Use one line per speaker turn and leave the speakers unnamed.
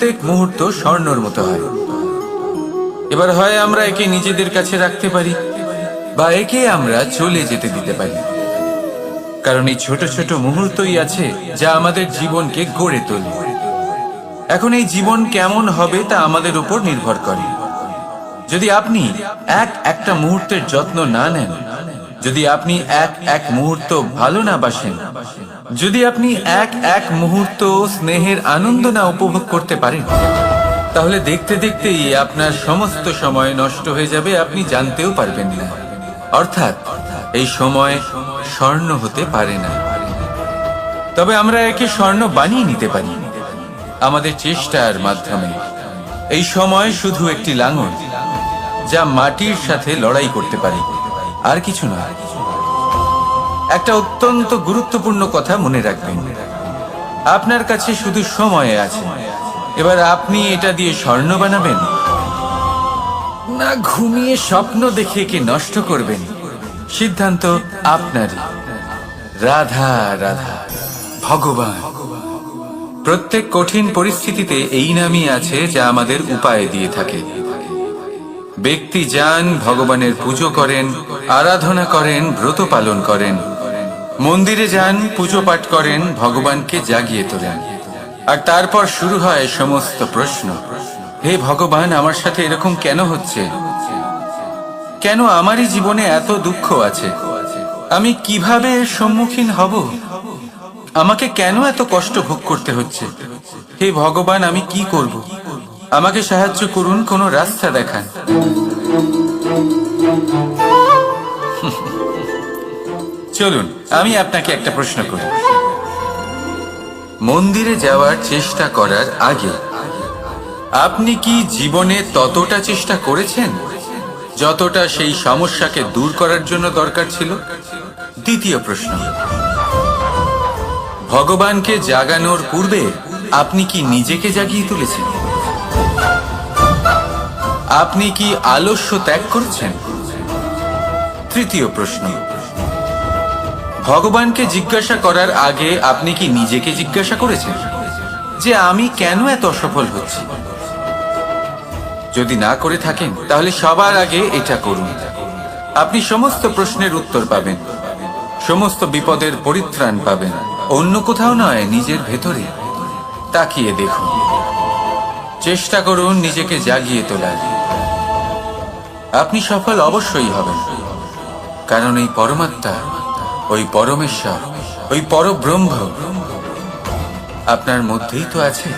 প্রত্যেক মুহূর্ত স্বর্ণর মতো হয়। এবার হয় আমরা একে নিজেদের কাছে রাখতে পারি বা একে আমরা চলে যেতে দিতে পারি, কারণ এই ছোট ছোট মুহূর্তই আছে যা আমাদের জীবনকে গড়ে তোলে। এখন এই জীবন কেমন হবে তা আমাদের উপর নির্ভর করে। যদি আপনি একটা মুহূর্তের যত্ন না নেন, যদি আপনি এক মুহূর্ত ভালো না বাসেন, যদি আপনি এক মুহূর্ত স্নেহের আনন্দ না উপভোগ করতে পারেন, তাহলে দেখতে দেখতেই আপনার সমস্ত সময় নষ্ট হয়ে যাবে, আপনি জানতেও পারবেন না। অর্থাৎ এই সময় স্বর্ণ হতে পারে না। তবে আমরা একে স্বর্ণ বানিয়ে নিতে পারি আমাদের চেষ্টার মাধ্যমে। এই সময় শুধু একটি লাঙল যা মাটির সাথে লড়াই করতে পারে, আর কিছু নয়। একটা অত্যন্ত গুরুত্বপূর্ণ কথা মনে রাখবেন, আপনার কাছে শুধু সময় আছে। এবার আপনি এটা দিয়ে স্বর্ণ বানাবেন না ঘুমিয়ে স্বপ্ন দেখে একে নষ্ট করবেন, সিদ্ধান্ত আপনারই। রাধা রাধা। ভগবান প্রত্যেক কঠিন পরিস্থিতিতে এই নামই আছে যা আমাদের উপায় দিয়ে থাকে। ব্যক্তি যান, ভগবানের পুজো করেন, আরাধনা করেন, ব্রত পালন করেন, মন্দিরে যান, পুজো পাঠ করেন, ভগবানকে জাগিয়ে তোলেন, আর তারপর শুরু হয় সমস্ত প্রশ্ন। হে ভগবান, আমার সাথে এরকম কেন হচ্ছে? কেন আমারই জীবনে এত দুঃখ আছে? আমি কিভাবে এর সম্মুখীন হব? আমাকে কেন এত কষ্ট ভোগ করতে হচ্ছে? হে ভগবান, আমি কি করব? আমাকে সাহায্য করুন, কোনো রাস্তা দেখান। চলুন আমি আপনাকে একটা প্রশ্ন করি। মন্দিরে যাওয়ার চেষ্টা করার আগে আপনি কি জীবনে ততটা চেষ্টা করেছেন যতটা সেই সমস্যাকে দূর করার জন্য দরকার ছিল? দ্বিতীয় প্রশ্ন, ভগবানকে জাগানোর পূর্বে আপনি কি নিজেকে জাগিয়ে তুলেছেন? আপনি কি আলস্য ত্যাগ করেছেন? তৃতীয় প্রশ্ন, ভগবানকে জিজ্ঞাসা করার আগে আপনি কি নিজেকে জিজ্ঞাসা করেছেন যে আমি কেন এত অসফল হচ্ছি? যদি না করে থাকেন তাহলে সবার আগে এটা করুন। আপনি সমস্ত প্রশ্নের উত্তর পাবেন, সমস্ত বিপদের পরিত্রাণ পাবেন। অন্য কোথাও নয়, নিজের ভেতরে তাকিয়ে দেখুন। চেষ্টা করুন নিজেকে জাগিয়ে তোলার। আপনি সফল অবশ্যই হবেন, কারণ এই পরমাত্মা, ওই পরমেশ্বর, ওই পরব্রহ্ম আপনার মধ্যেই তো আছে।